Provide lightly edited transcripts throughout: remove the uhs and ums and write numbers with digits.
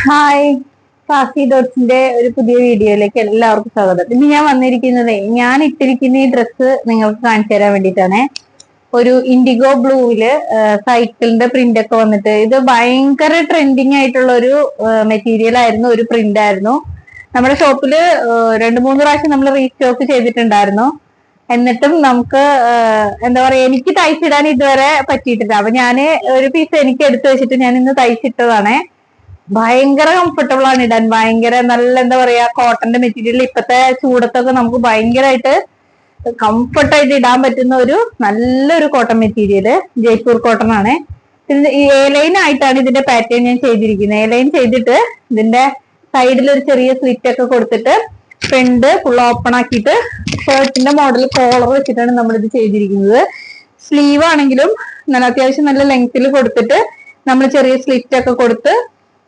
Hi, ഫാസി ഡോട്ട്സിന്റെ ഒരു പുതിയ വീഡിയോയിലേക്ക് എല്ലാവർക്കും സ്വാഗതം. ഇന്ന് ഞാൻ വന്നിരിക്കുന്നത് ഞാൻ ഇട്ടിരിക്കുന്ന ഈ ഡ്രസ്സ് നിങ്ങൾക്ക് കാണിച്ചു തരാൻ വേണ്ടിയിട്ടാണ്. ഒരു ഇൻഡിഗോ ബ്ലൂവില് സൈക്കിളിന്റെ പ്രിന്റ് ഒക്കെ വന്നിട്ട് ഇത് ഭയങ്കര ട്രെൻഡിങ് ആയിട്ടുള്ള ഒരു മെറ്റീരിയൽ ആയിരുന്നു, ഒരു പ്രിന്റ് ആയിരുന്നു. നമ്മുടെ ഷോപ്പില് 2-3 പ്രാവശ്യം നമ്മൾ റീസ്റ്റോക്ക് ചെയ്തിട്ടുണ്ടായിരുന്നു. എന്നിട്ടും നമുക്ക് എന്താ പറയാ, എനിക്ക് തയ്ച്ചിടാൻ ഇതുവരെ പറ്റിയിട്ടില്ല. അപ്പൊ ഞാന് ഒരു പീസ് എനിക്ക് എടുത്തു വെച്ചിട്ട് ഞാൻ ഇന്ന് തയ്ച്ചിട്ടതാണ്. ഭയങ്കര കംഫർട്ടബിൾ ആണ് ഇടാൻ, ഭയങ്കര നല്ല എന്താ പറയാ, കോട്ടന്റെ മെറ്റീരിയൽ ഇപ്പത്തെ ചൂടത്തൊക്കെ നമുക്ക് ഭയങ്കരമായിട്ട് കംഫർട്ടായിട്ട് ഇടാൻ പറ്റുന്ന ഒരു നല്ലൊരു കോട്ടൺ മെറ്റീരിയൽ, ജയ്പൂർ കോട്ടൺ ആണ്. ഈ എ ലൈൻ ആയിട്ടാണ് ഇതിന്റെ പാറ്റേൺ ഞാൻ ചെയ്തിരിക്കുന്നത്. എ ലൈൻ ചെയ്തിട്ട് ഇതിന്റെ സൈഡിൽ ഒരു ചെറിയ സ്ലിറ്റ് ഒക്കെ കൊടുത്തിട്ട് ഫ്രണ്ട് ഫുൾ ഓപ്പൺ ആക്കിയിട്ട് ഷർട്ടിന്റെ മോഡൽ കോളർ വെച്ചിട്ടാണ് നമ്മൾ ഇത് ചെയ്തിരിക്കുന്നത്. സ്ലീവ് ആണെങ്കിലും നല്ല അത്യാവശ്യം നല്ല ലെങ്ത്തിൽ കൊടുത്തിട്ട് നമ്മൾ ചെറിയ സ്ലിറ്റ് ഒക്കെ കൊടുത്ത്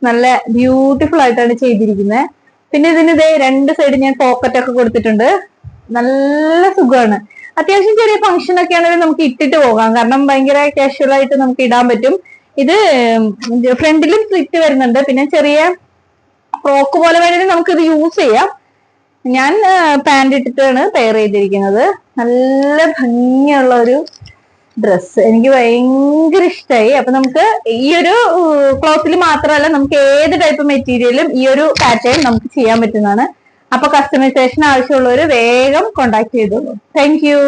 നല്ല ബ്യൂട്ടിഫുൾ ആയിട്ടാണ് ചെയ്തിരിക്കുന്നത്. പിന്നെ ഇതിന് ഇതേ 2 സൈഡ് ഞാൻ പോക്കറ്റ് ഒക്കെ കൊടുത്തിട്ടുണ്ട്. നല്ല സുഖമാണ്. അത്യാവശ്യം ചെറിയ ഫംഗ്ഷൻ ഒക്കെ ആണെങ്കിൽ നമുക്ക് ഇട്ടിട്ട് പോകാം, കാരണം ഭയങ്കര കാഷ്വൽ ആയിട്ട് നമുക്ക് ഇടാൻ പറ്റും. ഇത് ഫ്രണ്ടിലും സ്ലിറ്റ് വരുന്നുണ്ട്, പിന്നെ ചെറിയ ഫ്രോക്ക് പോലെ വേണമെങ്കിൽ നമുക്ക് ഇത് യൂസ് ചെയ്യാം. ഞാൻ പാന്റ് ഇട്ടിട്ടാണ് പെയർ ചെയ്തിരിക്കുന്നത്. നല്ല ഭംഗിയുള്ള ഒരു ഡ്രസ്സ്, എനിക്ക് ഭയങ്കര ഇഷ്ടമായി. അപ്പൊ നമുക്ക് ഈ ഒരു ക്ലോത്തിൽ മാത്രമല്ല, നമുക്ക് ഏത് ടൈപ്പ് മെറ്റീരിയലും ഈ ഒരു പാറ്റേൺ നമുക്ക് ചെയ്യാൻ പറ്റുന്നതാണ്. അപ്പൊ കസ്റ്റമൈസേഷൻ ആവശ്യമുള്ളവർ വേഗം കോണ്ടാക്ട് ചെയ്തോളൂ. Thank you.